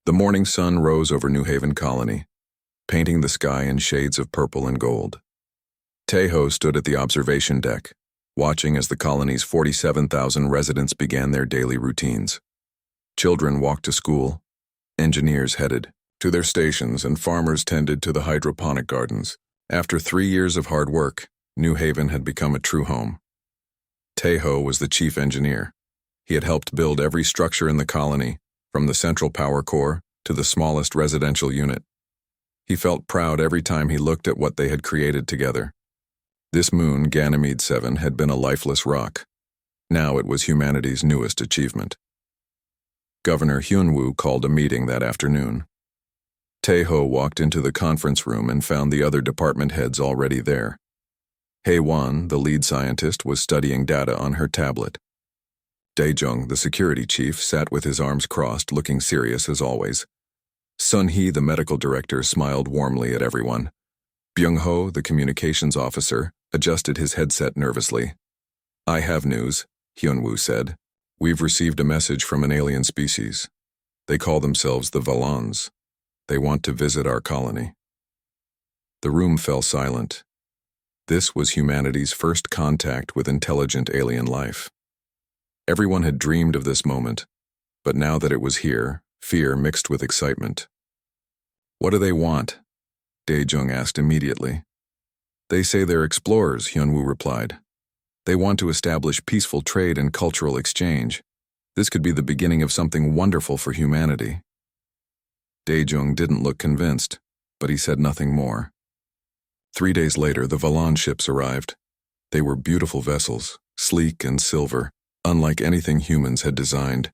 The morning sun rose over New Haven Colony, painting the sky in shades of purple and gold. Tejo stood at the observation deck, watching as the colony's 47,000 residents began their daily routines. Children walked to school, engineers headed to their stations, and farmers tended to the hydroponic gardens. After 3 years of hard work, New Haven had become a true home. Tejo was the chief engineer. He had helped build every structure in the colony, from the central power core to the smallest residential unit. He felt proud every time he looked at what they had created together. This moon, Ganymede 7, had been a lifeless rock. Now it was humanity's newest achievement. Governor Hyunwoo called a meeting that afternoon. Tejo walked into the conference room and found the other department heads already there. Hae-won, the lead scientist, was studying data on her tablet. Dae-jung, the security chief, sat with his arms crossed, looking serious as always. Sun-hee, the medical director, smiled warmly at everyone. Byung-ho, the communications officer, adjusted his headset nervously. "I have news," Hyunwoo said. "We've received a message from an alien species. They call themselves the Valons. They want to visit our colony." The room fell silent. This was humanity's first contact with intelligent alien life. Everyone had dreamed of this moment, but now that it was here, fear mixed with excitement. "What do they want?" Dae-jung asked immediately. "They say they're explorers," Hyunwoo replied. "They want to establish peaceful trade and cultural exchange. This could be the beginning of something wonderful for humanity." Dae-jung didn't look convinced, but he said nothing more. 3 days later, the Valon ships arrived. They were beautiful vessels, sleek and silver, unlike anything humans had designed.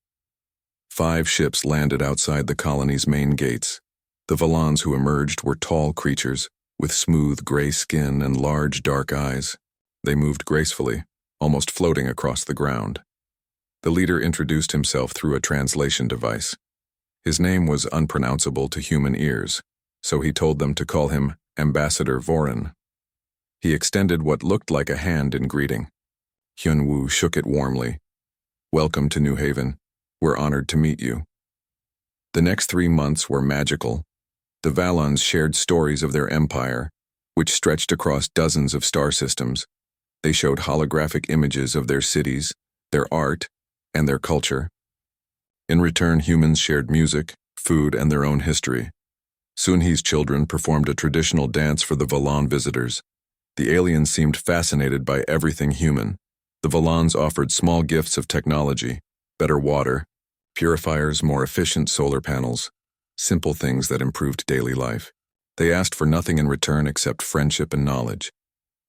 5 ships landed outside the colony's main gates. The Valons who emerged were tall creatures, with smooth gray skin and large dark eyes. They moved gracefully, almost floating across the ground. The leader introduced himself through a translation device. His name was unpronounceable to human ears, so he told them to call him Ambassador Vorin. He extended what looked like a hand in greeting. Hyunwoo shook it warmly. "Welcome to New Haven. We're honored to meet you." The next 3 months were magical. The Valons shared stories of their empire, which stretched across dozens of star systems. They showed holographic images of their cities, their art, and their culture. In return, humans shared music, food, and their own history. Sun-hee's children performed a traditional dance for the Valon visitors. The aliens seemed fascinated by everything human. The Valons offered small gifts of technology, better water, purifiers, more efficient solar panels, simple things that improved daily life. They asked for nothing in return except friendship and knowledge.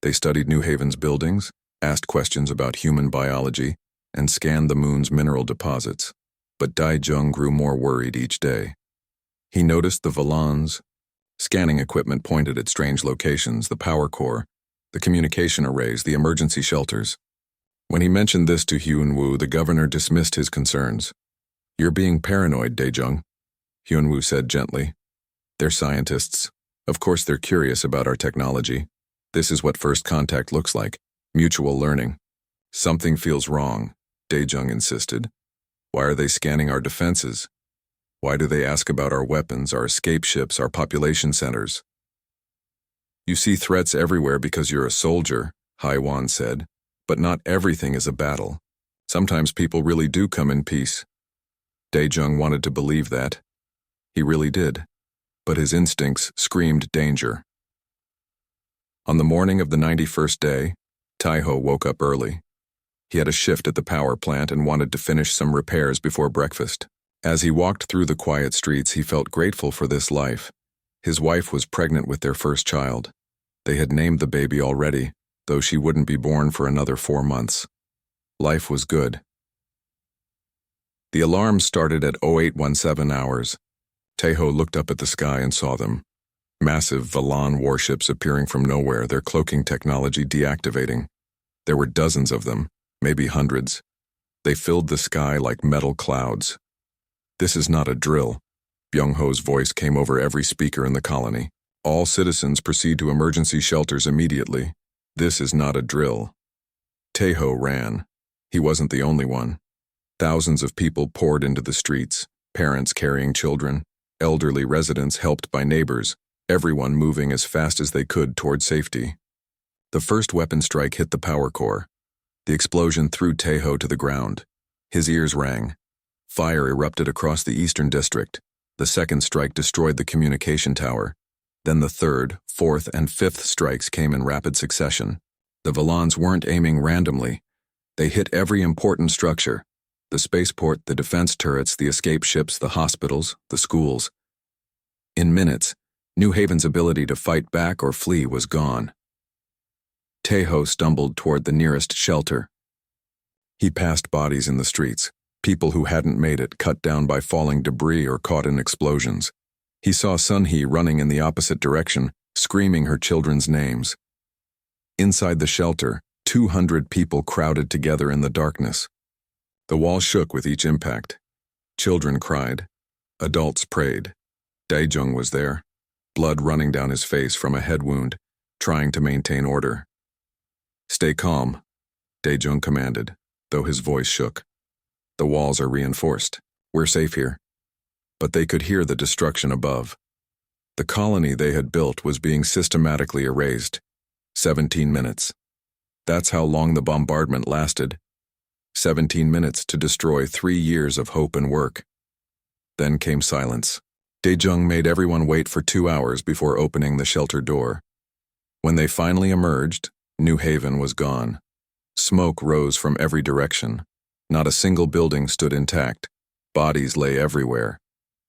They studied New Haven's buildings, asked questions about human biology, and scanned the moon's mineral deposits. But Dae-jung grew more worried each day. He noticed the Valons' scanning equipment pointed at strange locations, the power core, the communication arrays, the emergency shelters. When he mentioned this to Hyunwoo, the governor dismissed his concerns. "You're being paranoid, Dae-jung," Hyunwoo said gently. "They're scientists. Of course they're curious about our technology. This is what first contact looks like, mutual learning." "Something feels wrong," Dae-jung insisted. "Why are they scanning our defenses? Why do they ask about our weapons, our escape ships, our population centers?" "You see threats everywhere because you're a soldier," Hae-won said, "but not everything is a battle. Sometimes people really do come in peace." Dae-jung wanted to believe that. He really did, but his instincts screamed danger. On the morning of the 91st day, Tejo woke up early. He had a shift at the power plant and wanted to finish some repairs before breakfast. As he walked through the quiet streets, he felt grateful for this life. His wife was pregnant with their first child. They had named the baby already, though she wouldn't be born for another 4 months. Life was good. The alarm started at 0817 hours. Tejo looked up at the sky and saw them. Massive Valon warships appearing from nowhere, their cloaking technology deactivating. There were dozens of them, maybe hundreds. They filled the sky like metal clouds. "This is not a drill." Byung-ho's voice came over every speaker in the colony. "All citizens proceed to emergency shelters immediately. This is not a drill." Tejo ran. He wasn't the only one. Thousands of people poured into the streets, parents carrying children, elderly residents helped by neighbors, everyone moving as fast as they could toward safety. The first weapon strike hit the power core. The explosion threw Tejo to the ground. His ears rang. Fire erupted across the eastern district. The second strike destroyed the communication tower. Then the third, fourth, and fifth strikes came in rapid succession. The Valons weren't aiming randomly. They hit every important structure: the spaceport, the defense turrets, the escape ships, the hospitals, the schools. In minutes, New Haven's ability to fight back or flee was gone. Tejo stumbled toward the nearest shelter. He passed bodies in the streets, people who hadn't made it, cut down by falling debris or caught in explosions. He saw Sunhee running in the opposite direction, screaming her children's names. Inside the shelter, 200 people crowded together in the darkness. The wall shook with each impact. Children cried. Adults prayed. Daejung was there, blood running down his face from a head wound, trying to maintain order. "Stay calm," Daejung commanded, though his voice shook. "The walls are reinforced. We're safe here." But they could hear the destruction above. The colony they had built was being systematically erased. 17 minutes. That's how long the bombardment lasted. 17 minutes to destroy 3 years of hope and work. Then came silence. Daejung made everyone wait for 2 hours before opening the shelter door. When they finally emerged, New Haven was gone. Smoke rose from every direction. Not a single building stood intact. Bodies lay everywhere.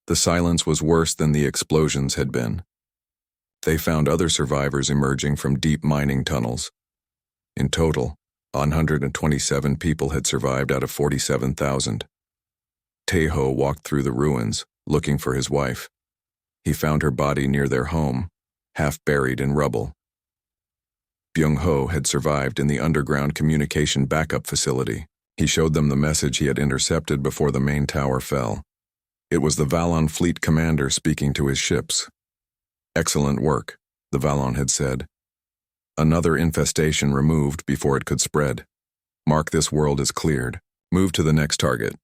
The silence was worse than the explosions had been. They found other survivors emerging from deep mining tunnels. In total, 127 people had survived out of 47,000. Tejo walked through the ruins, looking for his wife. He found her body near their home, half buried in rubble. Byung-ho had survived in the underground communication backup facility. He showed them the message he had intercepted before the main tower fell. It was the Valon fleet commander speaking to his ships. "Excellent work," the Valon had said. "Another infestation removed before it could spread. Mark this world as cleared. Move to the next target."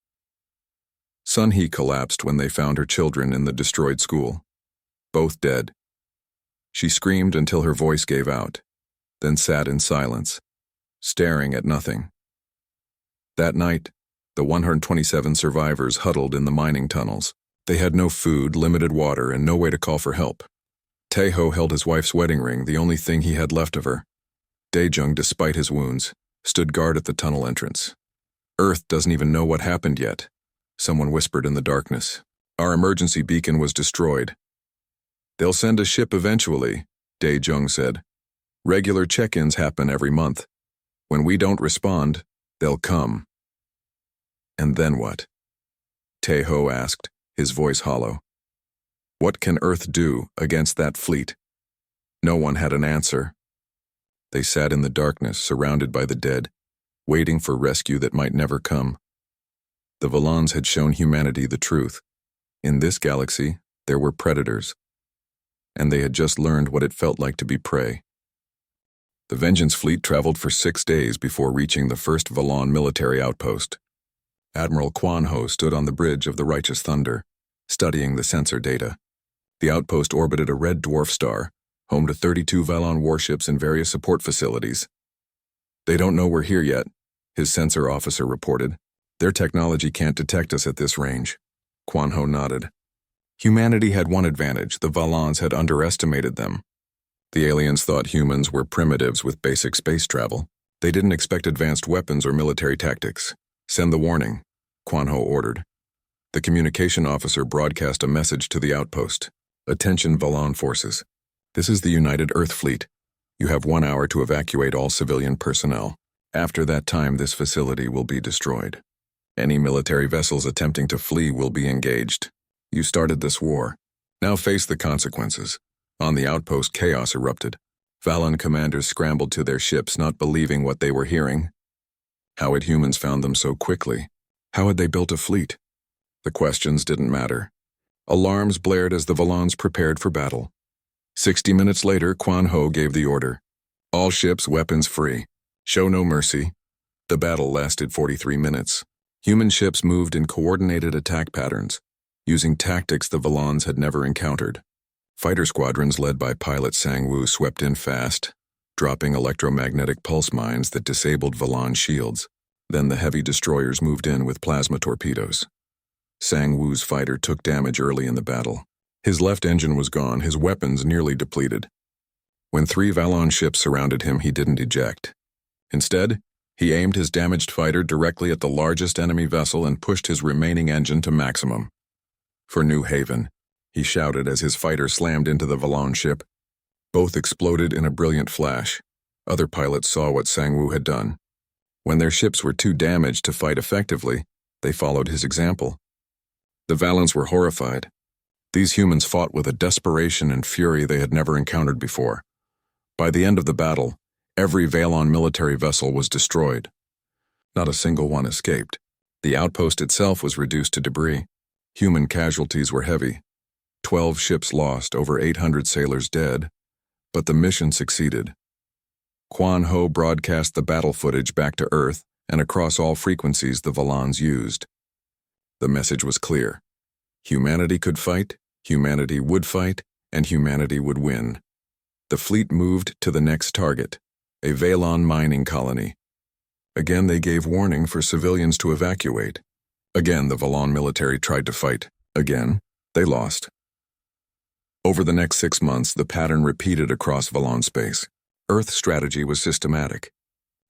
Sunhee collapsed when they found her children in the destroyed school. Both dead. She screamed until her voice gave out, then sat in silence, staring at nothing. That night, the 127 survivors huddled in the mining tunnels. They had no food, limited water, and no way to call for help. Tejo held his wife's wedding ring, the only thing he had left of her. Daejung, despite his wounds, stood guard at the tunnel entrance. "Earth doesn't even know what happened yet," someone whispered in the darkness. "Our emergency beacon was destroyed." "They'll send a ship eventually," Daejung said. "Regular check-ins happen every month. When we don't respond, they'll come." "And then what?" Tejo asked, his voice hollow. "What can Earth do against that fleet?" No one had an answer. They sat in the darkness, surrounded by the dead, waiting for rescue that might never come. The Valons had shown humanity the truth. In this galaxy, there were predators, and they had just learned what it felt like to be prey. The Vengeance fleet traveled for 6 days before reaching the first Valon military outpost. Admiral Kwan-ho stood on the bridge of the Righteous Thunder, studying the sensor data. The outpost orbited a red dwarf star, home to 32 Valon warships and various support facilities. "They don't know we're here yet," his sensor officer reported. "Their technology can't detect us at this range." Kwan-ho nodded. Humanity had one advantage: the Valons had underestimated them. The aliens thought humans were primitives with basic space travel. They didn't expect advanced weapons or military tactics. "Send the warning," Kwan-ho ordered. The communication officer broadcast a message to the outpost. "Attention Valon forces. This is the United Earth Fleet. You have 1 hour to evacuate all civilian personnel. After that time, this facility will be destroyed. Any military vessels attempting to flee will be engaged. You started this war. Now face the consequences." On the outpost, chaos erupted. Valon commanders scrambled to their ships, not believing what they were hearing. How had humans found them so quickly? How had they built a fleet? The questions didn't matter. Alarms blared as the Valons prepared for battle. 60 minutes later, Kwan-ho gave the order. "All ships, weapons free. Show no mercy." The battle lasted 43 minutes. Human ships moved in coordinated attack patterns. using tactics the Valons had never encountered. Fighter squadrons led by pilot Sang-woo swept in fast, dropping electromagnetic pulse mines that disabled Valon shields. Then the heavy destroyers moved in with plasma torpedoes. Sang-woo's fighter took damage early in the battle. His left engine was gone, his weapons nearly depleted. When 3 Valon ships surrounded him, he didn't eject. Instead, he aimed his damaged fighter directly at the largest enemy vessel and pushed his remaining engine to maximum. For New Haven, he shouted as his fighter slammed into the Valon ship. Both exploded in a brilliant flash. Other pilots saw what Sang-woo had done. When their ships were too damaged to fight effectively, they followed his example. The Valons were horrified. These humans fought with a desperation and fury they had never encountered before. By the end of the battle, every Valon military vessel was destroyed. Not a single one escaped. The outpost itself was reduced to debris. Human casualties were heavy. 12 ships lost, over 800 sailors dead. But the mission succeeded. Kwon Ho broadcast the battle footage back to Earth and across all frequencies the Valons used. The message was clear. Humanity could fight, humanity would fight, and humanity would win. The fleet moved to the next target, a Valon mining colony. Again they gave warning for civilians to evacuate. Again the Valon military tried to fight. Again, they lost. Over the next 6 months, the pattern repeated across Valon space. Earth's strategy was systematic.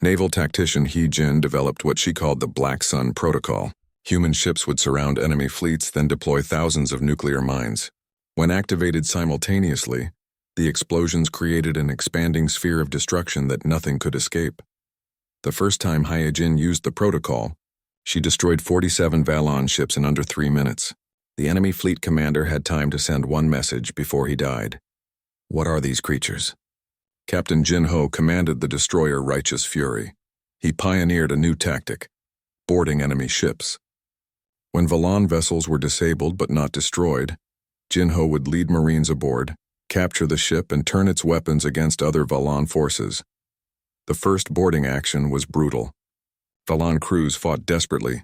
Naval tactician Hee Jin developed what she called the Black Sun Protocol. Human ships would surround enemy fleets, then deploy thousands of nuclear mines. When activated simultaneously, the explosions created an expanding sphere of destruction that nothing could escape. The first time Hee Jin used the protocol, she destroyed 47 Valon ships in under 3 minutes. The enemy fleet commander had time to send one message before he died. What are these creatures? Captain Jin Ho commanded the destroyer Righteous Fury. He pioneered a new tactic, boarding enemy ships. When Valon vessels were disabled but not destroyed, Jin Ho would lead Marines aboard, capture the ship, and turn its weapons against other Valon forces. The first boarding action was brutal. Valon crews fought desperately,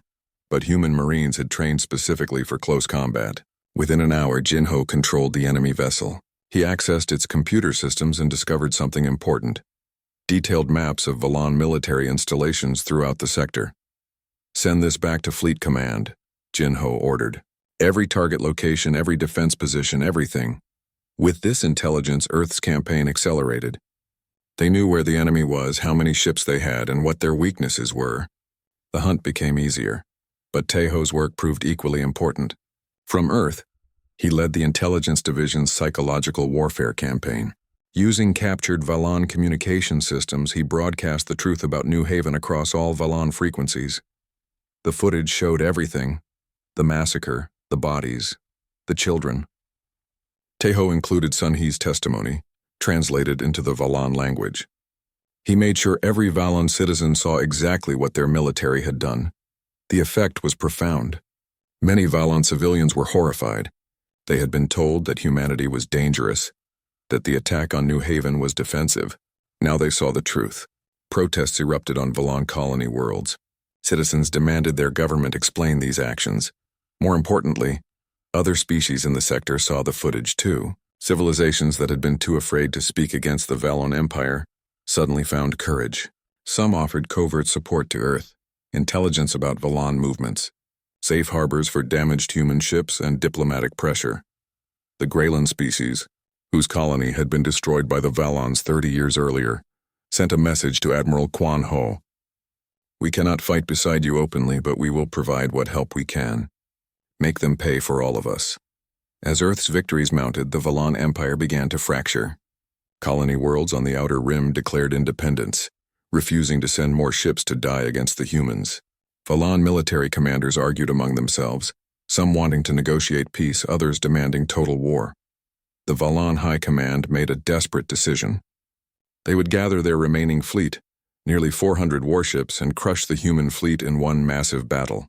but human Marines had trained specifically for close combat. Within an hour, Jin Ho controlled the enemy vessel. He accessed its computer systems and discovered something important: detailed maps of Valon military installations throughout the sector. "Send this back to Fleet Command," Jin Ho ordered. "Every target location, every defense position, everything." With this intelligence, Earth's campaign accelerated. They knew where the enemy was, how many ships they had, and what their weaknesses were. The hunt became easier, but Taeho's work proved equally important. From Earth, he led the Intelligence Division's psychological warfare campaign. Using captured Valon communication systems, he broadcast the truth about New Haven across all Valon frequencies. The footage showed everything: the massacre, the bodies, the children. Taeho included Sun Hee's testimony, translated into the Valon language. He made sure every Valon citizen saw exactly what their military had done. The effect was profound. Many Valon civilians were horrified. They had been told that humanity was dangerous, that the attack on New Haven was defensive. Now they saw the truth. Protests erupted on Valon colony worlds. Citizens demanded their government explain these actions. More importantly, other species in the sector saw the footage too. Civilizations that had been too afraid to speak against the Valon Empire suddenly found courage. Some offered covert support to Earth, intelligence about Valon movements, safe harbors for damaged human ships, and diplomatic pressure. The Greyland species, whose colony had been destroyed by the Valons 30 years earlier, sent a message to Admiral Kwon Ho. "We cannot fight beside you openly, but we will provide what help we can. Make them pay for all of us." As Earth's victories mounted, the Valon Empire began to fracture. Colony worlds on the outer rim declared independence, refusing to send more ships to die against the humans. Valon military commanders argued among themselves, some wanting to negotiate peace, others demanding total war. The Valon High Command made a desperate decision. They would gather their remaining fleet, nearly 400 warships, and crush the human fleet in one massive battle.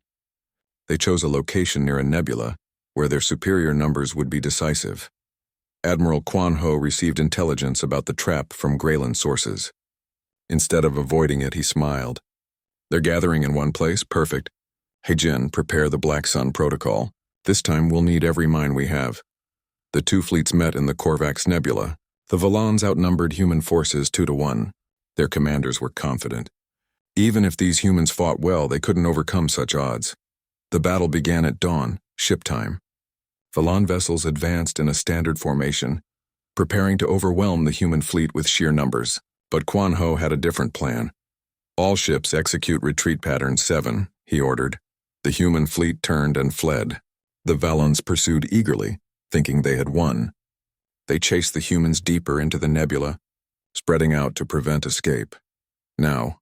They chose a location near a nebula, where their superior numbers would be decisive. Admiral Kwon Ho received intelligence about the trap from Greyland sources. Instead of avoiding it, he smiled. "They're gathering in one place? Perfect. Hey Jin, prepare the Black Sun Protocol. This time we'll need every mine we have. The two fleets met in the Korvax Nebula. The Valons outnumbered human forces 2-1. Their commanders were confident. Even if these humans fought well, they couldn't overcome such odds. The battle began at dawn, ship time. Valon vessels advanced in a standard formation, preparing to overwhelm the human fleet with sheer numbers. But Quan Ho had a different plan. All ships execute retreat pattern 7, he ordered. The human fleet turned and fled. The Valons pursued eagerly, thinking they had won. They chased the humans deeper into the nebula, spreading out to prevent escape. Now,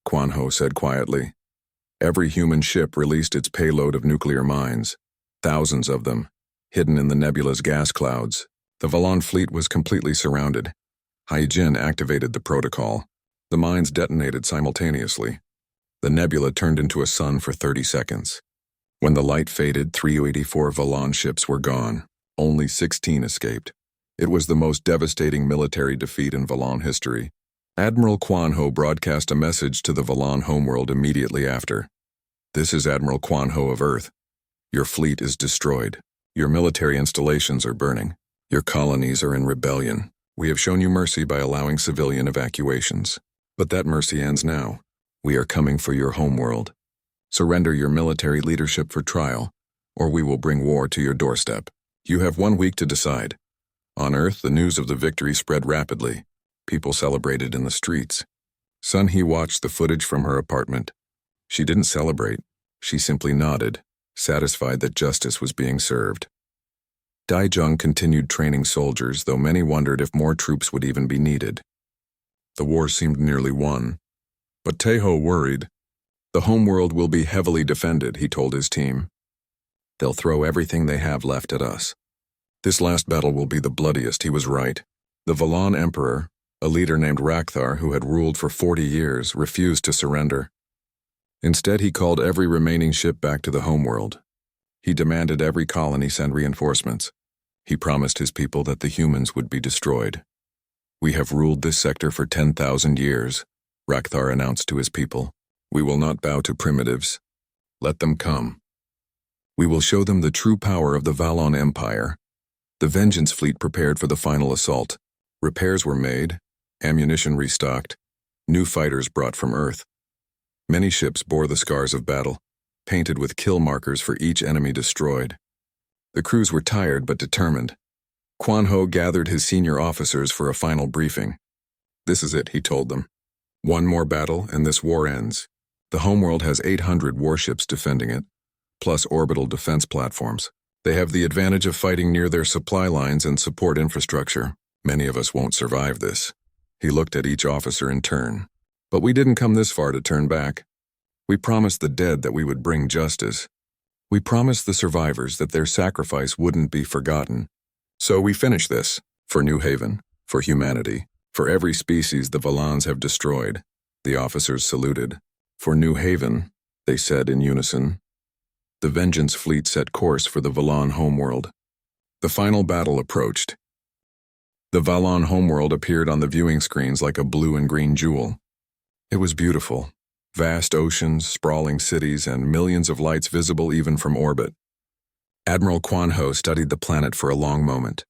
Quan Ho said quietly, every human ship released its payload of nuclear mines, thousands of them, hidden in the nebula's gas clouds. The Valon fleet was completely surrounded. Hai-Jin activated the protocol. The mines detonated simultaneously. The nebula turned into a sun for 30 seconds. When the light faded, 384 Valon ships were gone. Only 16 escaped. It was the most devastating military defeat in Valon history. Admiral Quan Ho broadcast a message to the Valon homeworld immediately after. This is Admiral Quan Ho of Earth. Your fleet is destroyed. Your military installations are burning. Your colonies are in rebellion. We have shown you mercy by allowing civilian evacuations. But that mercy ends now. We are coming for your homeworld. Surrender your military leadership for trial, or we will bring war to your doorstep. You have 1 week to decide. On Earth, the news of the victory spread rapidly. People celebrated in the streets. Sun Hee watched the footage from her apartment. She didn't celebrate. She simply nodded, satisfied that justice was being served. Dai Jung continued training soldiers, though many wondered if more troops would even be needed. The war seemed nearly won. But Taeho worried. The homeworld will be heavily defended, he told his team. They'll throw everything they have left at us. This last battle will be the bloodiest, he was right. The Valon Emperor, a leader named Rakthar who had ruled for 40 years, refused to surrender. Instead, he called every remaining ship back to the homeworld. He demanded every colony send reinforcements. He promised his people that the humans would be destroyed. We have ruled this sector for 10,000 years, Rakthar announced to his people. We will not bow to primitives. Let them come. We will show them the true power of the Valon Empire. The Vengeance fleet prepared for the final assault. Repairs were made, ammunition restocked, new fighters brought from Earth. Many ships bore the scars of battle, painted with kill markers for each enemy destroyed. The crews were tired but determined. Quan Ho gathered his senior officers for a final briefing. This is it, he told them. One more battle and this war ends. The homeworld has 800 warships defending it, plus orbital defense platforms. They have the advantage of fighting near their supply lines and support infrastructure. Many of us won't survive this. He looked at each officer in turn. But we didn't come this far to turn back. We promised the dead that we would bring justice. We promised the survivors that their sacrifice wouldn't be forgotten. So we finish this, for New Haven, for humanity, for every species the Valons have destroyed. The officers saluted. For New Haven, they said in unison. The Vengeance fleet set course for the Valon homeworld. The final battle approached. The Valon homeworld appeared on the viewing screens like a blue and green jewel. It was beautiful. Vast oceans, sprawling cities, and millions of lights visible even from orbit. Admiral Quan Ho studied the planet for a long moment.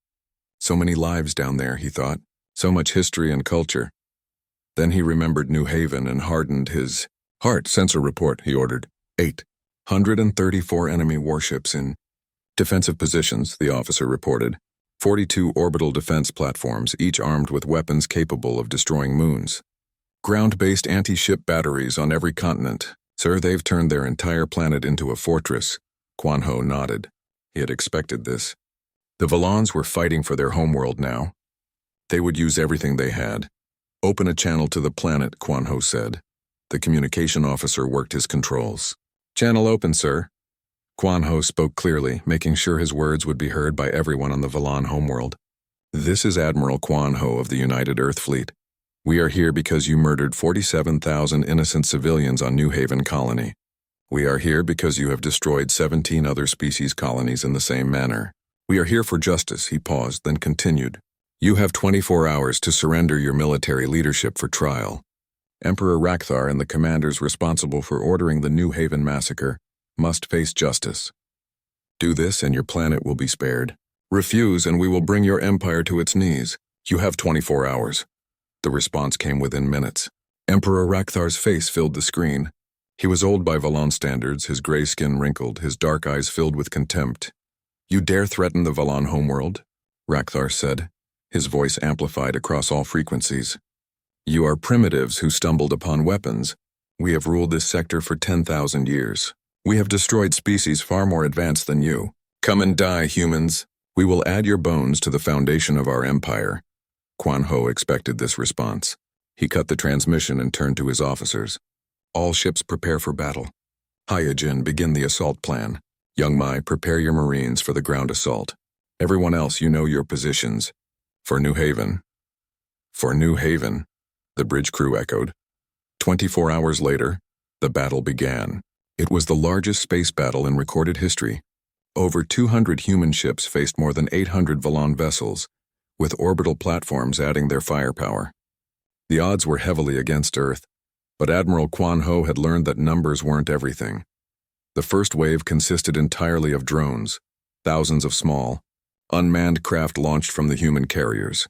So many lives down there, he thought. So much history and culture. Then he remembered New Haven and hardened his heart. Sensor report, he ordered. 834 enemy warships in defensive positions, the officer reported. 42 orbital defense platforms, each armed with weapons capable of destroying moons. Ground-based anti-ship batteries on every continent. Sir, they've turned their entire planet into a fortress. Quan Ho nodded. He had expected this. The Valons were fighting for their homeworld now. They would use everything they had. Open a channel to the planet, Quan Ho said. The communication officer worked his controls. Channel open, sir. Quan Ho spoke clearly, making sure his words would be heard by everyone on the Valon homeworld. This is Admiral Quan Ho of the United Earth Fleet. We are here because you murdered 47,000 innocent civilians on New Haven Colony. We are here because you have destroyed 17 other species colonies in the same manner. We are here for justice, he paused, then continued. You have 24 hours to surrender your military leadership for trial. Emperor Rakthar and the commanders responsible for ordering the New Haven massacre must face justice. Do this and your planet will be spared. Refuse and we will bring your empire to its knees. You have 24 hours. The response came within minutes. Emperor Rakthar's face filled the screen. He was old by Valon standards, his gray skin wrinkled, his dark eyes filled with contempt. You dare threaten the Valon homeworld? Rakthar said, his voice amplified across all frequencies. You are primitives who stumbled upon weapons. We have ruled this sector for 10,000 years. We have destroyed species far more advanced than you. Come and die, humans. We will add your bones to the foundation of our empire. Quan Ho expected this response. He cut the transmission and turned to his officers. All ships prepare for battle. Hyojin, begin the assault plan. Young Mai, prepare your Marines for the ground assault. Everyone else, you know your positions. For New Haven. For New Haven, the bridge crew echoed. 24 hours later, the battle began. It was the largest space battle in recorded history. Over 200 human ships faced more than 800 Valon vessels, with orbital platforms adding their firepower. The odds were heavily against Earth, but Admiral Quan Ho had learned that numbers weren't everything. The first wave consisted entirely of drones, thousands of small, unmanned craft launched from the human carriers.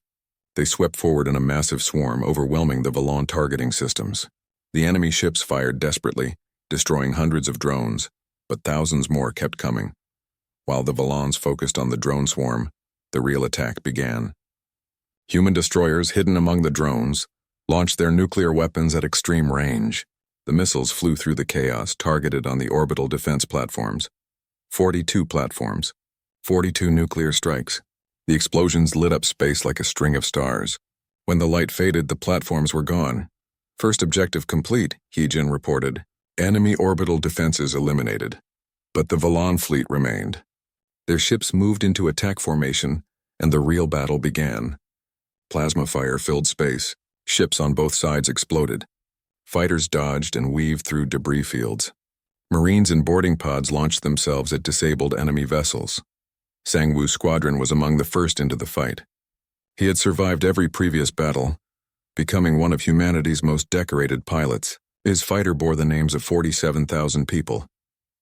They swept forward in a massive swarm, overwhelming the Valon targeting systems. The enemy ships fired desperately, destroying hundreds of drones, but thousands more kept coming. While the Valons focused on the drone swarm, the real attack began. Human destroyers hidden among the drones launched their nuclear weapons at extreme range. The missiles flew through the chaos, targeted on the orbital defense platforms. 42 platforms, 42 nuclear strikes. The explosions lit up space like a string of stars. When the light faded, the platforms were gone. First objective complete, Hyojin reported. Enemy orbital defenses eliminated. But the Valon fleet remained. Their ships moved into attack formation, and the real battle began. Plasma fire filled space. Ships on both sides exploded. Fighters dodged and weaved through debris fields. Marines in boarding pods launched themselves at disabled enemy vessels. Sangwoo's squadron was among the first into the fight. He had survived every previous battle, becoming one of humanity's most decorated pilots. His fighter bore the names of 47,000 people,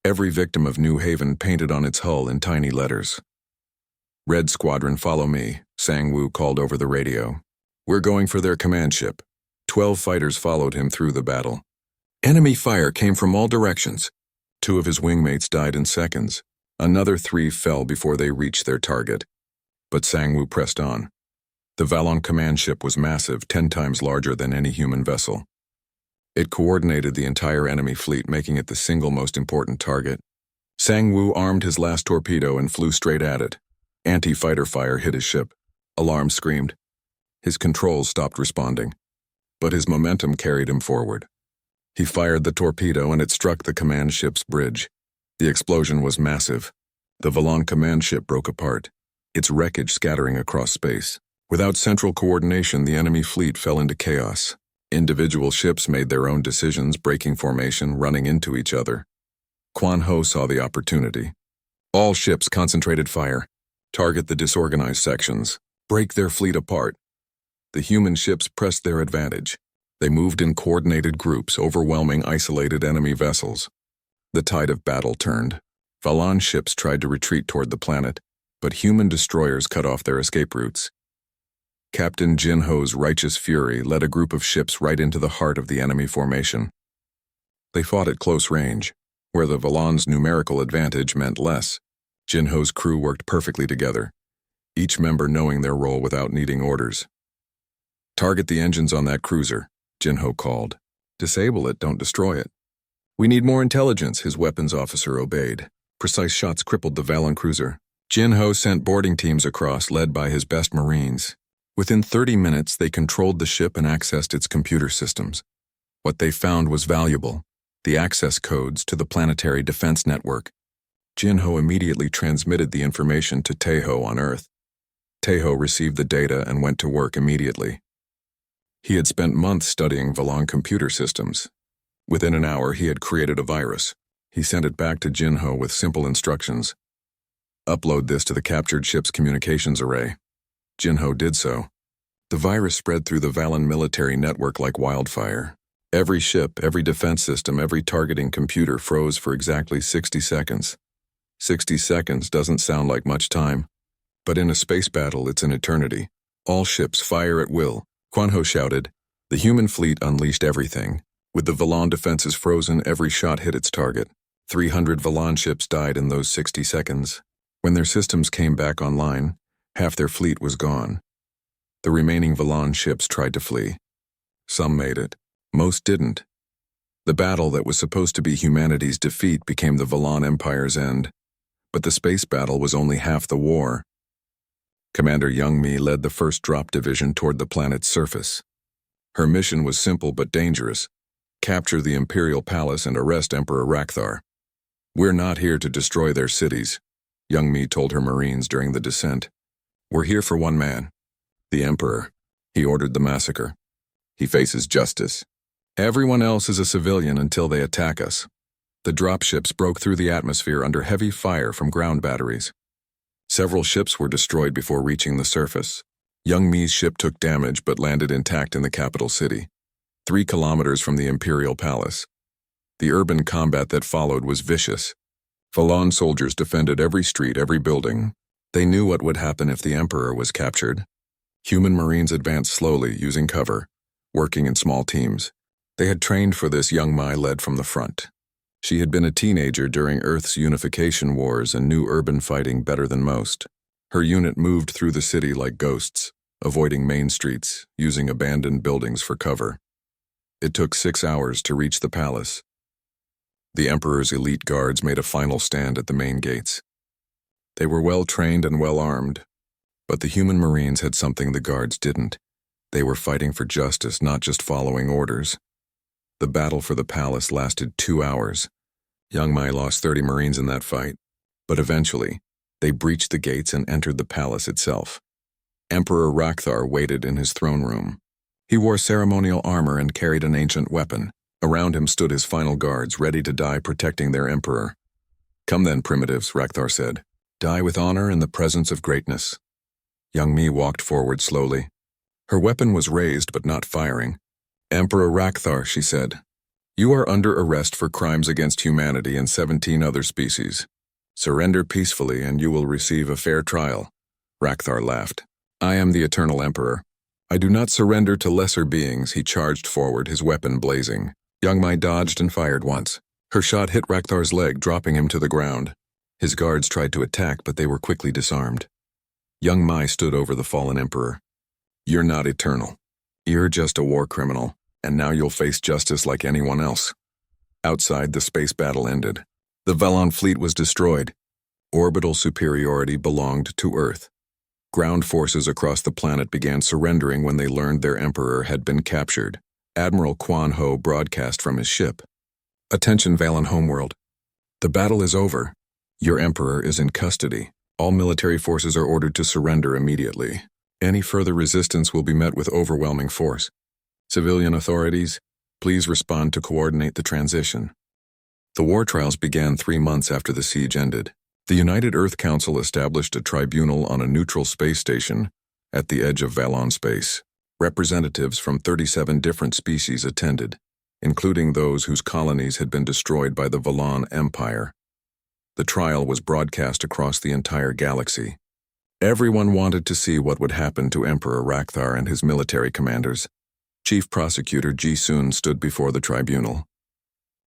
every victim of New Haven painted on its hull in tiny letters. Red Squadron, follow me, Sangwoo called over the radio. We're going for their command ship. 12 fighters followed him through the battle. Enemy fire came from all directions. 2 of his wingmates died in seconds. Another 3 fell before they reached their target. But Sangwoo pressed on. The Valon command ship was massive, 10 times larger than any human vessel. It coordinated the entire enemy fleet, making it the single most important target. Sangwoo armed his last torpedo and flew straight at it. Anti-fighter fire hit his ship. Alarm screamed. His controls stopped responding, but his momentum carried him forward. He fired the torpedo and it struck the command ship's bridge. The explosion was massive. The Valon command ship broke apart, its wreckage scattering across space. Without central coordination, the enemy fleet fell into chaos. Individual ships made their own decisions, breaking formation, running into each other. Quan Ho saw the opportunity. All ships concentrated fire. Target the disorganized sections. Break their fleet apart. The human ships pressed their advantage. They moved in coordinated groups, overwhelming isolated enemy vessels. The tide of battle turned. Valon ships tried to retreat toward the planet, but human destroyers cut off their escape routes. Captain Jin Ho's righteous fury led a group of ships right into the heart of the enemy formation. They fought at close range, where the Valon's numerical advantage meant less. Jin Ho's crew worked perfectly together, each member knowing their role without needing orders. Target the engines on that cruiser, Jin Ho called. Disable it, don't destroy it. We need more intelligence, his weapons officer obeyed. Precise shots crippled the Valon cruiser. Jin Ho sent boarding teams across, led by his best Marines. Within 30 minutes, they controlled the ship and accessed its computer systems. What they found was valuable: the access codes to the planetary defense network. Jin Ho immediately transmitted the information to Taeho on Earth. Taeho received the data and went to work immediately. He had spent months studying Valon computer systems. Within an hour, he had created a virus. He sent it back to Jin Ho with simple instructions. Upload this to the captured ship's communications array. Jin Ho did so. The virus spread through the Valon military network like wildfire. Every ship, every defense system, every targeting computer froze for exactly 60 seconds. 60 seconds doesn't sound like much time, but in a space battle it's an eternity. All ships fire at will, Quanho shouted. The human fleet unleashed everything. With the Valon defenses frozen, every shot hit its target. 300 Valon ships died in those 60 seconds. When their systems came back online, half their fleet was gone. The remaining Valon ships tried to flee. Some made it. Most didn't. The battle that was supposed to be humanity's defeat became the Valon Empire's end. But the space battle was only half the war. Commander Young Mi led the first drop division toward the planet's surface. Her mission was simple but dangerous. Capture the Imperial Palace and arrest Emperor Rakthar. We're not here to destroy their cities, Young Mi told her Marines during the descent. We're here for one man. The Emperor. He ordered the massacre. He faces justice. Everyone else is a civilian until they attack us. The dropships broke through the atmosphere under heavy fire from ground batteries. Several ships were destroyed before reaching the surface. Young Mi's ship took damage but landed intact in the capital city, 3 kilometers from the Imperial Palace. The urban combat that followed was vicious. Valon soldiers defended every street, every building. They knew what would happen if the Emperor was captured. Human Marines advanced slowly, using cover, working in small teams. They had trained for this. Young Mi led from the front. She had been a teenager during Earth's unification wars and knew urban fighting better than most. Her unit moved through the city like ghosts, avoiding main streets, using abandoned buildings for cover. It took 6 hours to reach the palace. The Emperor's elite guards made a final stand at the main gates. They were well trained and well armed, but the human Marines had something the guards didn't. They were fighting for justice, not just following orders. The battle for the palace lasted 2 hours. Young Mi lost 30 Marines in that fight, but eventually, they breached the gates and entered the palace itself. Emperor Rakthar waited in his throne room. He wore ceremonial armor and carried an ancient weapon. Around him stood his final guards, ready to die protecting their emperor. Come then, primitives, Rakthar said. Die with honor in the presence of greatness. Young Mi walked forward slowly. Her weapon was raised but not firing. Emperor Rakthar, she said, you are under arrest for crimes against humanity and 17 other species. Surrender peacefully and you will receive a fair trial. Rakthar laughed. I am the Eternal Emperor. I do not surrender to lesser beings. He charged forward, his weapon blazing. Young Mi dodged and fired once. Her shot hit Rakthar's leg, dropping him to the ground. His guards tried to attack, but they were quickly disarmed. Young Mi stood over the fallen emperor. You're not eternal. You're just a war criminal, and now you'll face justice like anyone else. Outside, the space battle ended. The Valon fleet was destroyed. Orbital superiority belonged to Earth. Ground forces across the planet began surrendering when they learned their emperor had been captured. Admiral Quan Ho broadcast from his ship. Attention, Valon homeworld. The battle is over. Your emperor is in custody. All military forces are ordered to surrender immediately. Any further resistance will be met with overwhelming force. Civilian authorities, please respond to coordinate the transition. The war trials began 3 months after the siege ended. The United Earth Council established a tribunal on a neutral space station at the edge of Valon space. Representatives from 37 different species attended, including those whose colonies had been destroyed by the Valon Empire. The trial was broadcast across the entire galaxy. Everyone wanted to see what would happen to Emperor Rakthar and his military commanders. Chief Prosecutor Ji-Sun stood before the tribunal.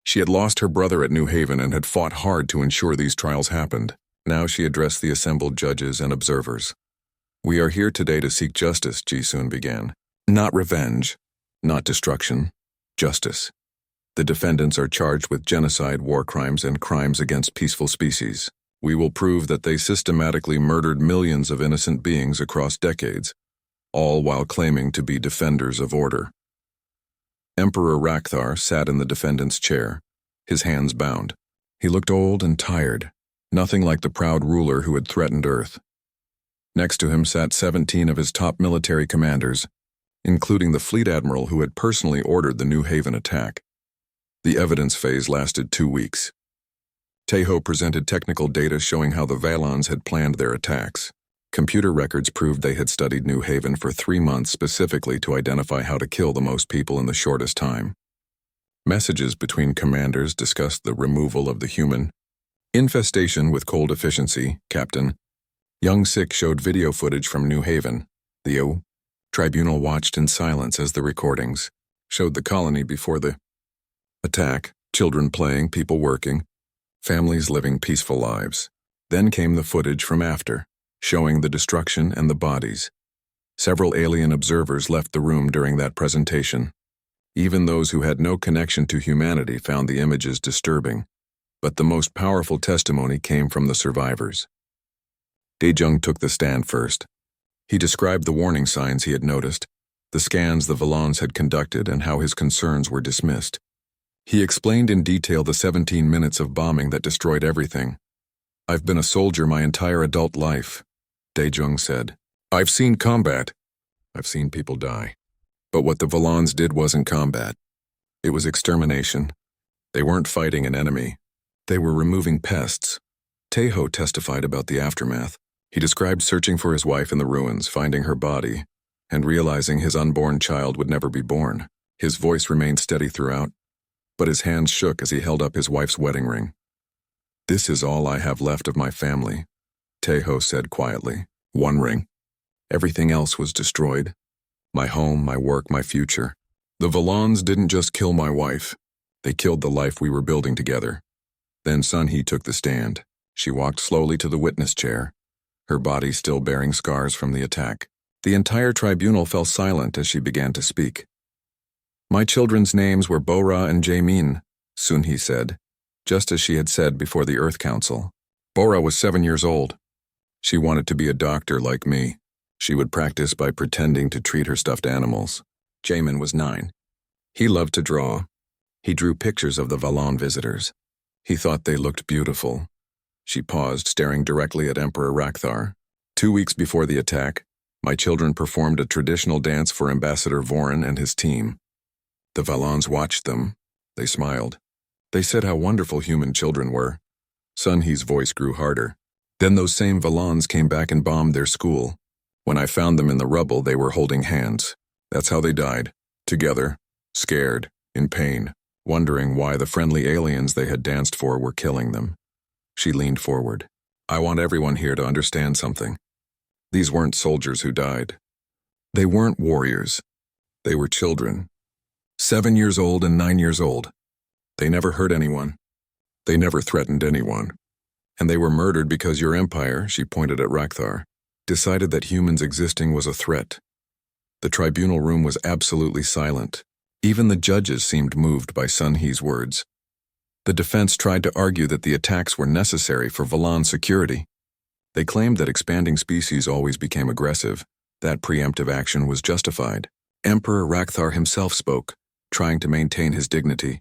She had lost her brother at New Haven and had fought hard to ensure these trials happened. Now she addressed the assembled judges and observers. We are here today to seek justice, Ji-Sun began. Not revenge, not destruction, justice. The defendants are charged with genocide, war crimes, and crimes against peaceful species. We will prove that they systematically murdered millions of innocent beings across decades, all while claiming to be defenders of order. Emperor Rakthar sat in the defendant's chair, his hands bound. He looked old and tired, nothing like the proud ruler who had threatened Earth. Next to him sat 17 of his top military commanders, including the fleet admiral who had personally ordered the New Haven attack. The evidence phase lasted 2 weeks. Tejo presented technical data showing how the Valons had planned their attacks. Computer records proved they had studied New Haven for 3 months specifically to identify how to kill the most people in the shortest time. Messages between commanders discussed the removal of the human, Infestation with coal deficiency, Captain. Young Sick showed video footage from New Haven. The tribunal watched in silence as the recordings showed the colony before the attack, children playing, people working, families living peaceful lives. Then came the footage from after, showing the destruction and the bodies. Several alien observers left the room during that presentation. Even those who had no connection to humanity found the images disturbing, but the most powerful testimony came from the survivors. Daejung took the stand first. He described the warning signs he had noticed, the scans the Valons had conducted, and how his concerns were dismissed. He explained in detail the 17 minutes of bombing that destroyed everything. "I've been a soldier my entire adult life," Daejung said. "I've seen combat. I've seen people die. But what the Valons did wasn't combat. It was extermination. They weren't fighting an enemy. They were removing pests." Taeho testified about the aftermath. He described searching for his wife in the ruins, finding her body, and realizing his unborn child would never be born. His voice remained steady throughout, but his hands shook as he held up his wife's wedding ring. "This is all I have left of my family," Taeho said quietly. "One ring. Everything else was destroyed. My home, my work, my future. The Valons didn't just kill my wife. They killed the life we were building together." Then Sun-Hee took the stand. She walked slowly to the witness chair, her body still bearing scars from the attack. The entire tribunal fell silent as she began to speak. "My children's names were Bora and Jaemin," Sun-Hee said, just as she had said before the Earth Council. "Bora was 7 years old. She wanted to be a doctor like me. She would practice by pretending to treat her stuffed animals. Jaemin was 9. He loved to draw. He drew pictures of the Valon visitors. He thought they looked beautiful." She paused, staring directly at Emperor Rakthar. 2 weeks before the attack, my children performed a traditional dance for Ambassador Vorin and his team. The Valons watched them. They smiled. They said how wonderful human children were. Sun-Hee's voice grew harder. "Then those same Valons came back and bombed their school. When I found them in the rubble, they were holding hands. That's how they died. Together, scared, in pain, wondering why the friendly aliens they had danced for were killing them." She leaned forward. "I want everyone here to understand something. These weren't soldiers who died. They weren't warriors. They were children. 7 years old and 9 years old. They never hurt anyone. They never threatened anyone. And they were murdered because your empire," she pointed at Rakthar, "decided that humans existing was a threat." The tribunal room was absolutely silent. Even the judges seemed moved by Sun-Hee's words. The defense tried to argue that the attacks were necessary for Valon security. They claimed that expanding species always became aggressive. That preemptive action was justified. Emperor Rakthar himself spoke, trying to maintain his dignity.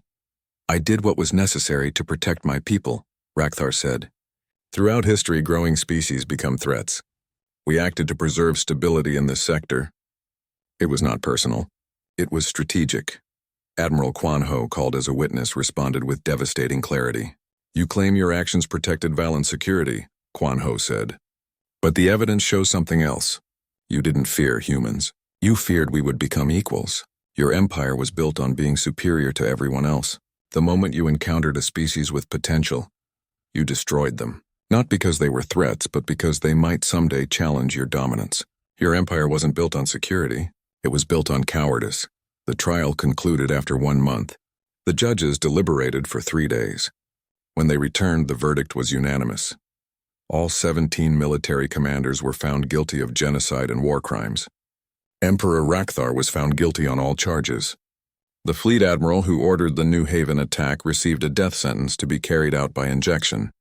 "I did what was necessary to protect my people," Rakthar said. "Throughout history, growing species become threats. We acted to preserve stability in this sector. It was not personal. It was strategic." Admiral Quan Ho, called as a witness, responded with devastating clarity. "You claim your actions protected Valon's security," Quan Ho said. "But the evidence shows something else. You didn't fear humans. You feared we would become equals. Your empire was built on being superior to everyone else. The moment you encountered a species with potential, you destroyed them. Not because they were threats, but because they might someday challenge your dominance. Your empire wasn't built on security. It was built on cowardice." The trial concluded after 1 month. The judges deliberated for 3 days. When they returned, the verdict was unanimous. All 17 military commanders were found guilty of genocide and war crimes. Emperor Rakthar was found guilty on all charges. The fleet admiral who ordered the New Haven attack received a death sentence to be carried out by injection.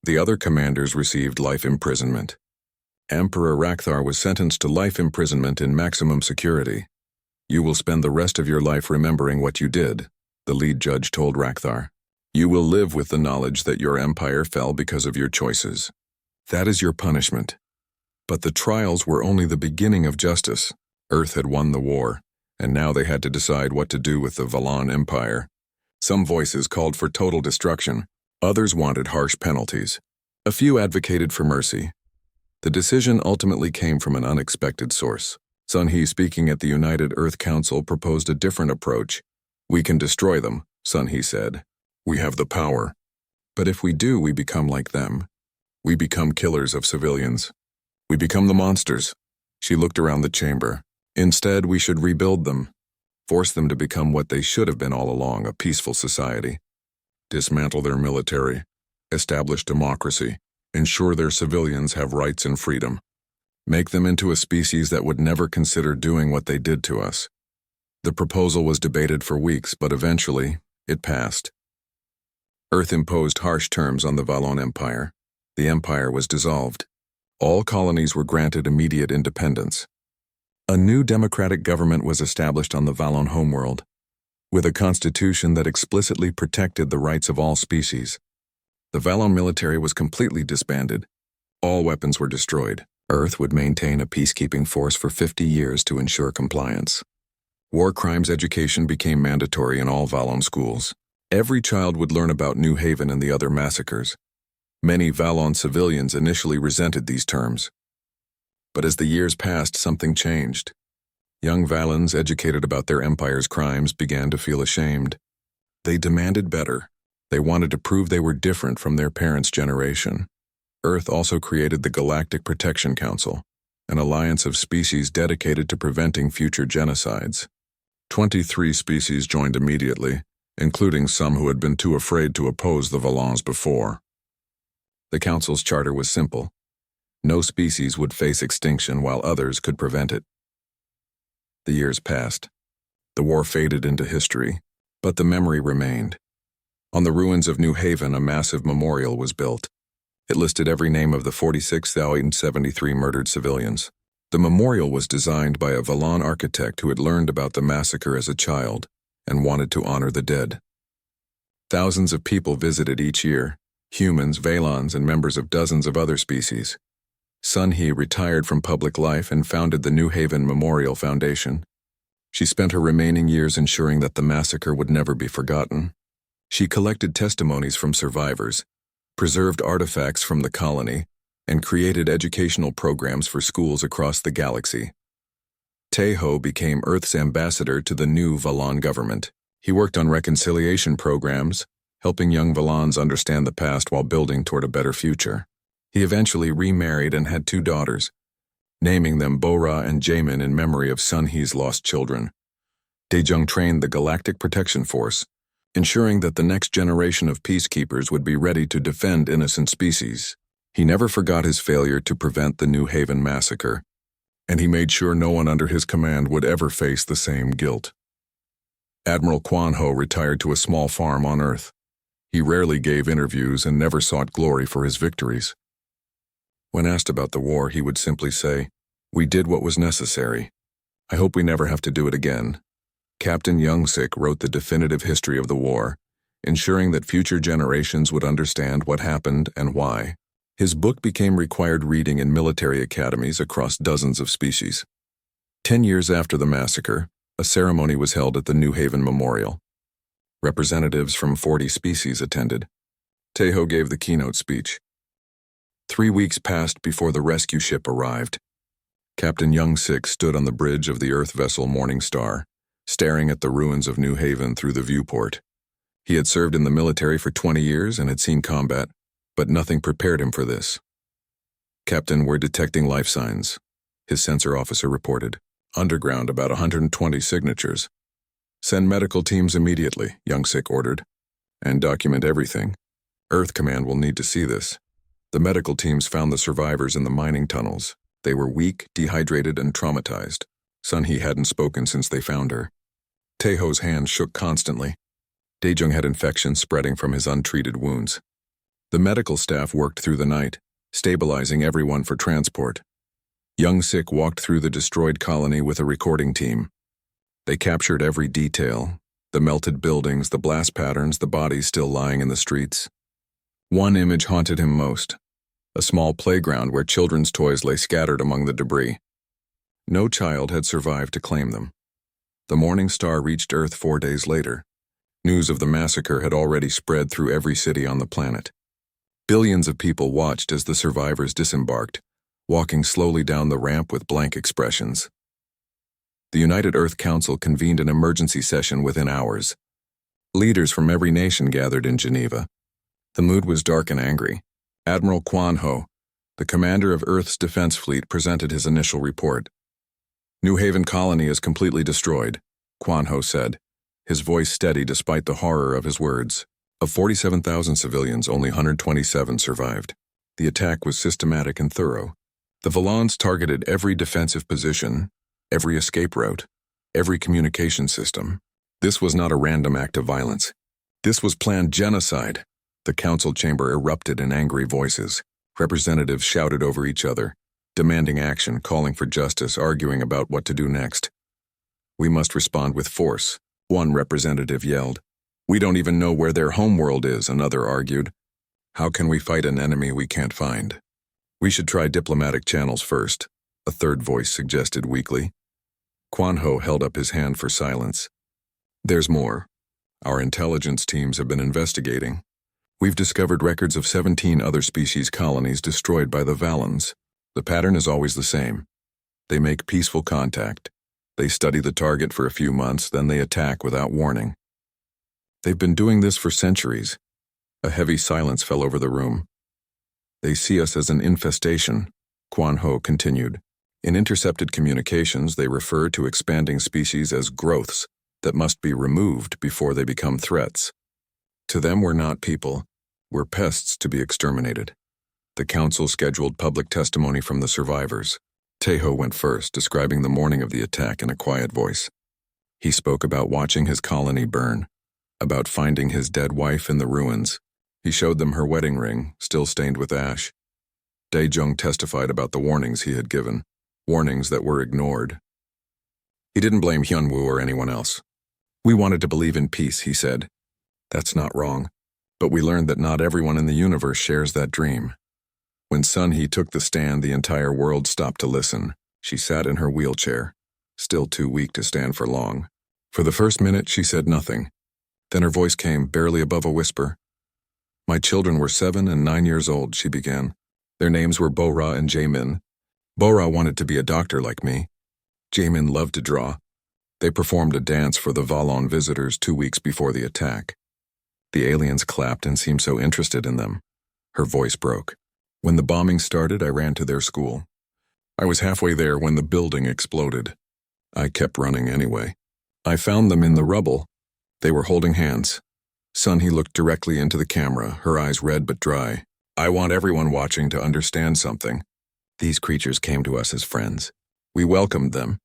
The other commanders received life imprisonment. Emperor Rakthar was sentenced to life imprisonment in maximum security. "You will spend the rest of your life remembering what you did," the lead judge told Rakthar. "You will live with the knowledge that your empire fell because of your choices. That is your punishment." But the trials were only the beginning of justice. Earth had won the war, and now they had to decide what to do with the Valon Empire. Some voices called for total destruction. Others wanted harsh penalties. A few advocated for mercy. The decision ultimately came from an unexpected source. Sun-Hee, speaking at the United Earth Council, proposed a different approach. "We can destroy them," Sun-Hee said. "We have the power. But if we do, we become like them. We become killers of civilians. We become the monsters. She looked around the chamber. Instead, we should rebuild them. Force them to become what they should have been all along, a peaceful society. Dismantle their military. Establish democracy. Ensure their civilians have rights and freedom. Make them into a species that would never consider doing what they did to us. The proposal was debated for weeks, but eventually, it passed. Earth imposed harsh terms on the Valon Empire. The empire was dissolved. All colonies were granted immediate independence. A new democratic government was established on the Valon homeworld, with a constitution that explicitly protected the rights of all species. The Valon military was completely disbanded. All weapons were destroyed. Earth would maintain a peacekeeping force for 50 years to ensure compliance. War crimes education became mandatory in all Valon schools. Every child would learn about New Haven and the other massacres. Many Valon civilians initially resented these terms. But as the years passed, something changed. Young Valons, educated about their empire's crimes, began to feel ashamed. They demanded better. They wanted to prove they were different from their parents' generation. Earth also created the Galactic Protection Council, an alliance of species dedicated to preventing future genocides. 23 species joined immediately, including some who had been too afraid to oppose the Valons before. The Council's charter was simple. No species would face extinction while others could prevent it. The years passed. The war faded into history, but the memory remained. On the ruins of New Haven, a massive memorial was built. It listed every name of the 46,073 murdered civilians. The memorial was designed by a Valon architect who had learned about the massacre as a child and wanted to honor the dead. Thousands of people visited each year, humans, Valons, and members of dozens of other species. Sun He retired from public life and founded the New Haven Memorial Foundation. She spent her remaining years ensuring that the massacre would never be forgotten. She collected testimonies from survivors, preserved artifacts from the colony, and created educational programs for schools across the galaxy. Teho became Earth's ambassador to the new Valon government. He worked on reconciliation programs, helping young Valons understand the past while building toward a better future. He eventually remarried and had 2 daughters, naming them Bora and Jamin in memory of Sun He's lost children. Daejung trained the Galactic Protection Force, ensuring that the next generation of peacekeepers would be ready to defend innocent species. He never forgot his failure to prevent the New Haven massacre, and he made sure no one under his command would ever face the same guilt. Admiral Quan Ho retired to a small farm on Earth. He rarely gave interviews and never sought glory for his victories. When asked about the war, he would simply say, "We did what was necessary. I hope we never have to do it again." Captain Young-sik wrote the definitive history of the war, ensuring that future generations would understand what happened and why. His book became required reading in military academies across dozens of species. 10 years after the massacre, a ceremony was held at the New Haven Memorial. Representatives from 40 species attended. Teho gave the keynote speech. 3 weeks passed before the rescue ship arrived. Captain Young-sik stood on the bridge of the Earth vessel Morning Star, staring at the ruins of New Haven through the viewport. He had served in the military for 20 years and had seen combat, but nothing prepared him for this. "Captain, we're detecting life signs," his sensor officer reported. "Underground, about 120 signatures. Send medical teams immediately," Young-sik ordered. "And document everything. Earth Command will need to see this." The medical teams found the survivors in the mining tunnels. They were weak, dehydrated, and traumatized. Sun He hadn't spoken since they found her. Teho's hands shook constantly. Daejung had infections spreading from his untreated wounds. The medical staff worked through the night, stabilizing everyone for transport. Young-sik walked through the destroyed colony with a recording team. They captured every detail: the melted buildings, the blast patterns, the bodies still lying in the streets. One image haunted him most: a small playground where children's toys lay scattered among the debris. No child had survived to claim them. The Morning Star reached Earth 4 days later. News of the massacre had already spread through every city on the planet. Billions of people watched as the survivors disembarked, walking slowly down the ramp with blank expressions. The United Earth Council convened an emergency session within hours. Leaders from every nation gathered in Geneva. The mood was dark and angry. Admiral Quan Ho, the commander of Earth's defense fleet, presented his initial report. New Haven colony is completely destroyed, Quan Ho said, his voice steady despite the horror of his words. Of 47,000 civilians, only 127 survived. The attack was systematic and thorough. The Valons targeted every defensive position, every escape route, every communication system. This was not a random act of violence. This was planned genocide. The council chamber erupted in angry voices. Representatives shouted over each other, demanding action, calling for justice, arguing about what to do next. "We must respond with force," one representative yelled. "We don't even know where their homeworld is," another argued. "How can we fight an enemy we can't find?" "We should try diplomatic channels first," a third voice suggested weakly. Quan Ho held up his hand for silence. "There's more. Our intelligence teams have been investigating. We've discovered records of 17 other species colonies destroyed by the Valons. The pattern is always the same. They make peaceful contact. They study the target for a few months, then they attack without warning. They've been doing this for centuries." A heavy silence fell over the room. "They see us as an infestation," Quan Ho continued. "In intercepted communications, they refer to expanding species as growths that must be removed before they become threats. To them, we're not people. We're pests to be exterminated." The council scheduled public testimony from the survivors. Tejo went first, describing the morning of the attack in a quiet voice. He spoke about watching his colony burn, about finding his dead wife in the ruins. He showed them her wedding ring, still stained with ash. Dae-jung testified about the warnings he had given, warnings that were ignored. He didn't blame Hyunwoo or anyone else. "We wanted to believe in peace," he said. "That's not wrong. But we learned that not everyone in the universe shares that dream." When Sun-hee took the stand, the entire world stopped to listen. She sat in her wheelchair, still too weak to stand for long. For the first minute, she said nothing. Then her voice came, barely above a whisper. "My children were 7 and 9 years old," she began. "Their names were Bo-ra and Jaemin. Bo-ra wanted to be a doctor like me. Jaemin loved to draw. They performed a dance for the Valon visitors 2 weeks before the attack. The aliens clapped and seemed so interested in them." Her voice broke. "When the bombing started, I ran to their school. I was halfway there when the building exploded. I kept running anyway. I found them in the rubble. They were holding hands." Sun-hee looked directly into the camera, her eyes red but dry. "I want everyone watching to understand something. These creatures came to us as friends. We welcomed them.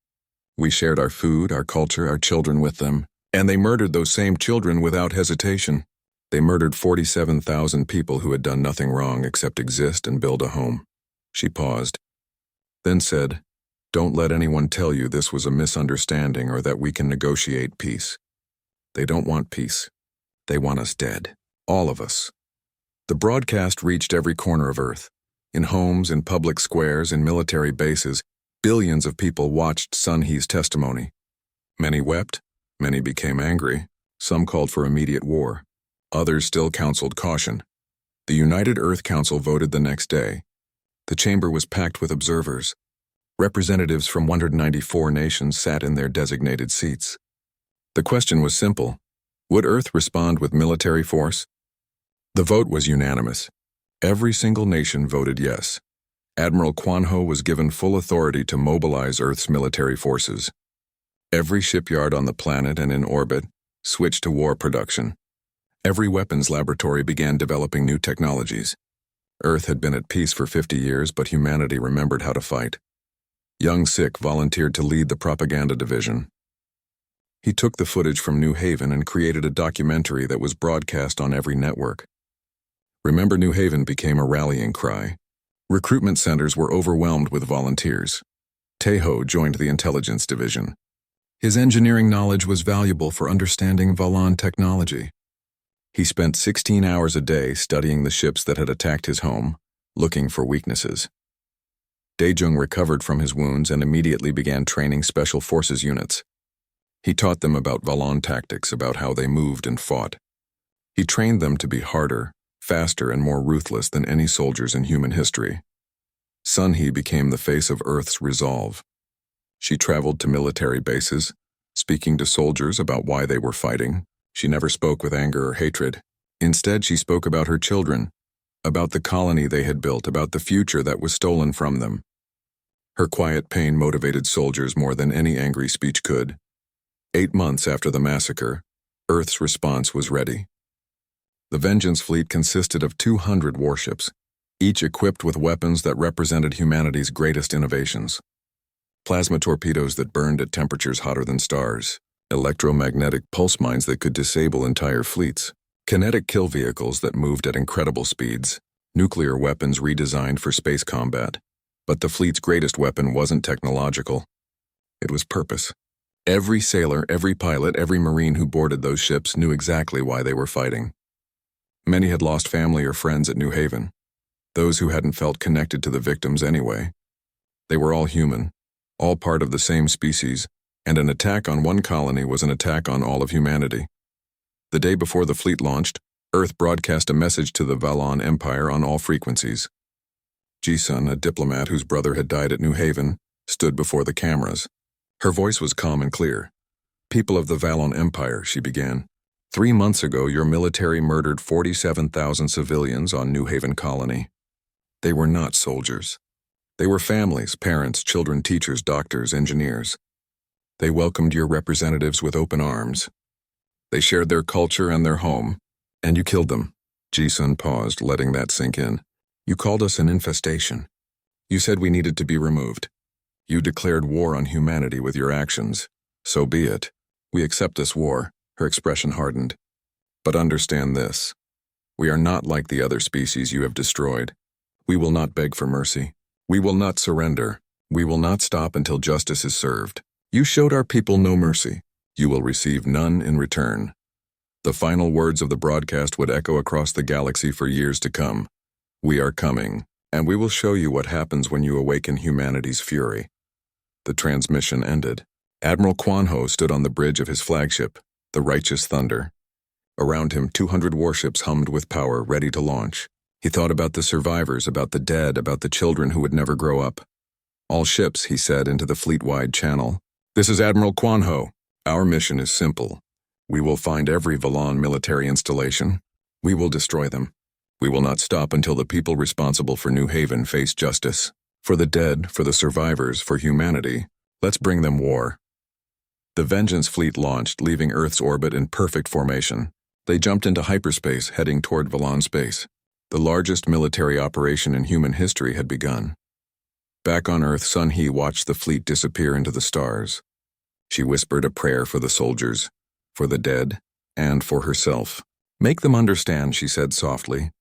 We shared our food, our culture, our children with them, and they murdered those same children without hesitation. They murdered 47,000 people who had done nothing wrong except exist and build a home." She paused, then said, "Don't let anyone tell you this was a misunderstanding or that we can negotiate peace. They don't want peace. They want us dead. All of us." The broadcast reached every corner of Earth. In homes, in public squares, in military bases, billions of people watched Sun-hee's testimony. Many wept, many became angry, some called for immediate war. Others still counseled caution. The United Earth Council voted the next day. The chamber was packed with observers. Representatives from 194 nations sat in their designated seats. The question was simple. Would Earth respond with military force? The vote was unanimous. Every single nation voted yes. Admiral Quan Ho was given full authority to mobilize Earth's military forces. Every shipyard on the planet and in orbit switched to war production. Every weapons laboratory began developing new technologies. Earth had been at peace for 50 years, but humanity remembered how to fight. Young Sik volunteered to lead the propaganda division. He took the footage from New Haven and created a documentary that was broadcast on every network. Remember New Haven became a rallying cry. Recruitment centers were overwhelmed with volunteers. Tejo joined the intelligence division. His engineering knowledge was valuable for understanding Valon technology. He spent 16 hours a day studying the ships that had attacked his home, looking for weaknesses. Dae-jung recovered from his wounds and immediately began training special forces units. He taught them about Valon tactics, about how they moved and fought. He trained them to be harder, faster, and more ruthless than any soldiers in human history. Sun-hee became the face of Earth's resolve. She traveled to military bases, speaking to soldiers about why they were fighting. She never spoke with anger or hatred. Instead, she spoke about her children, about the colony they had built, about the future that was stolen from them. Her quiet pain motivated soldiers more than any angry speech could. 8 months after the massacre, Earth's response was ready. The Vengeance fleet consisted of 200 warships, each equipped with weapons that represented humanity's greatest innovations. Plasma torpedoes that burned at temperatures hotter than stars, electromagnetic pulse mines that could disable entire fleets, kinetic kill vehicles that moved at incredible speeds, nuclear weapons redesigned for space combat. But the fleet's greatest weapon wasn't technological. It was purpose. Every sailor, every pilot, every Marine who boarded those ships knew exactly why they were fighting. Many had lost family or friends at New Haven, those who hadn't felt connected to the victims anyway. They were all human, all part of the same species, and an attack on one colony was an attack on all of humanity. The day before the fleet launched, Earth broadcast a message to the Valon Empire on all frequencies. Ji-sun, a diplomat whose brother had died at New Haven, stood before the cameras. Her voice was calm and clear. "People of the Valon Empire," she began. 3 months ago, your military murdered 47,000 civilians on New Haven colony. They were not soldiers. They were families, parents, children, teachers, doctors, engineers. They welcomed your representatives with open arms. They shared their culture and their home, and you killed them. Ji-sun paused, letting that sink in. You called us an infestation. You said we needed to be removed. You declared war on humanity with your actions. So be it. We accept this war. Her expression hardened. But understand this. We are not like the other species you have destroyed. We will not beg for mercy. We will not surrender. We will not stop until justice is served. You showed our people no mercy. You will receive none in return. The final words of the broadcast would echo across the galaxy for years to come. We are coming, and we will show you what happens when you awaken humanity's fury. The transmission ended. Admiral Kwan Ho stood on the bridge of his flagship, the Righteous Thunder. Around him, 200 warships hummed with power, ready to launch. He thought about the survivors, about the dead, about the children who would never grow up. All ships, he said into the fleet-wide channel. This is Admiral Kwan Ho. Our mission is simple. We will find every Valon military installation. We will destroy them. We will not stop until the people responsible for New Haven face justice. For the dead, for the survivors, for humanity, let's bring them war. The Vengeance fleet launched, leaving Earth's orbit in perfect formation. They jumped into hyperspace, heading toward Valon space. The largest military operation in human history had begun. Back on Earth, Sun He watched the fleet disappear into the stars. She whispered a prayer for the soldiers, for the dead, and for herself. Make them understand, she said softly.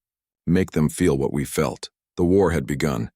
Make them feel what we felt. The war had begun.